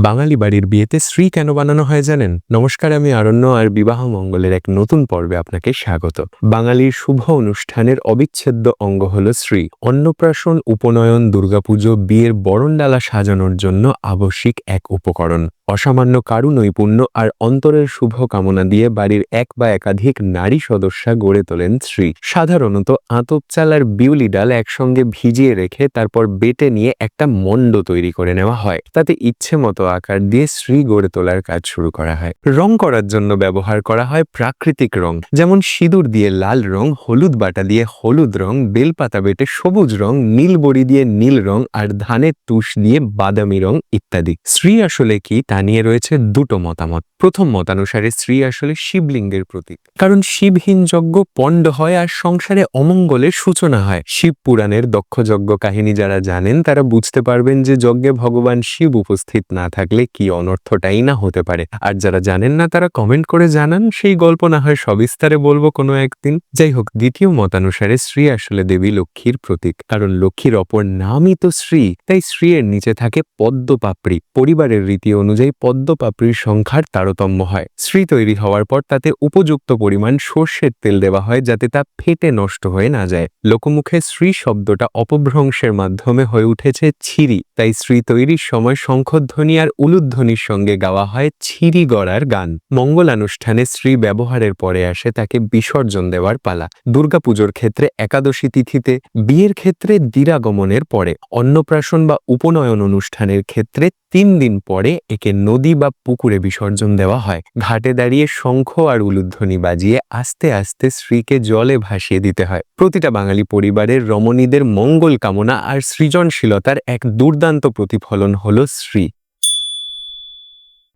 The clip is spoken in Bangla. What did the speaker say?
বাঙালি বাড়ির বিয়েতে শ্রী কেন বানানো হয় জানেন? নমস্কার, আমি আরণ্য আর বিবাহ মঙ্গলের এক নতুন পর্বে আপনাকে স্বাগত। বাঙালির শুভ অনুষ্ঠানের অবিচ্ছেদ্য অঙ্গ হল শ্রী। অন্নপ্রাশন, উপনয়ন, দুর্গাপুজো, বিয়ের বরণডালা সাজানোর জন্য আবশ্যিক এক উপকরণ। অসামান্য কারুনৈপুণ্য আর অন্তরের শুভ কামনা দিয়ে বাড়ির এক বা একাধিক নারী সদস্যা গড়ে তোলেন শ্রী। সাধারণত আতপ চাল আর বিউলি ডাল একসঙ্গে ভিজিয়ে রেখে তারপর বেটে নিয়ে একটা মণ্ড তৈরি করে নেওয়া হয়। তাতে ইচ্ছে মতো আকার দিয়ে শ্রী গড়ে তোলার কাজ শুরু করা হয়। রং করার জন্য ব্যবহার করা হয় প্রাকৃতিক রং, যেমন সিঁদুর দিয়ে লাল রং, হলুদ বাটা দিয়ে হলুদ রং, বেলপাতা বেটে সবুজ রং, নীল বড়ি দিয়ে নীল রং আর ধানের তুষ দিয়ে বাদামি রং ইত্যাদি। শ্রী আসলে কি তা নিয়ে রয়েছে দুটো মতামত। প্রথম মতানুসারে শ্রী আসলে শিবলিঙ্গের প্রতীক, কারণ শিবহীন যজ্ঞ পণ্ড হয় আর সংসারে অমঙ্গলের সূচনা হয়। শিব পুরাণের দক্ষযজ্ঞ কাহিনী যারা জানেন তারা বুঝতে পারবেন যে যজ্ঞে ভগবান শিব উপস্থিত না থাকলে কি অনর্থটাই না হতে পারে। আর যারা জানেন না তারা কমেন্ট করে জানান, সেই গল্প না হয় সবিস্তারে বলবো কোনো একদিন। যাই হোক, দ্বিতীয় মতানুসারে শ্রী আসলে দেবী লক্ষ্মীর প্রতীক, কারণ লক্ষ্মীর অপর নামই তো শ্রী। তাই শ্রী এর নিচে থাকে পদ্মপাপড়ি। পরিবারের রীতি অনুযায়ী পদ্মপাপড়ির সংখ্যার তারতম্য হয়। শ্রী তৈরি হওয়ার পর তাতে উপযুক্ত পরিমাণ সর্ষের তেল দেওয়া হয় যাতে তা ফেটে নষ্ট হয়ে না যায়। লোকমুখে শ্রী শব্দটা অপভ্রংশের মাধ্যমে হয়ে উঠেছে ছিরি। তাই শ্রী তৈরির সময় শঙ্খধ্বনি আর উলুধ্বনির সঙ্গে গাওয়া হয় ছিরি গড়ার গান। মঙ্গলানুষ্ঠানে শ্রী ব্যবহারের পরে আসে তাকে বিসর্জন দেওয়ার পালা। দুর্গাপুজোর ক্ষেত্রে একাদশী তিথিতে, বিয়ের ক্ষেত্রে দিরাগমনের পরে, অন্নপ্রাশন বা উপনয়ন অনুষ্ঠানের ক্ষেত্রে 3 দিন পরে একে নদী বা পুকুরে বিসর্জন দেওয়া হয়। ঘাটে দাঁড়িয়ে শঙ্খ আর উলুধ্বনি বাজিয়ে আস্তে আস্তে শ্রীকে জলে ভাসিয়ে দিতে হয়। প্রতিটা বাঙালি পরিবারের রমণীদের মঙ্গল কামনা আর সৃজনশীলতার এক দুর্দান্ত প্রতিফলন হলো শ্রী।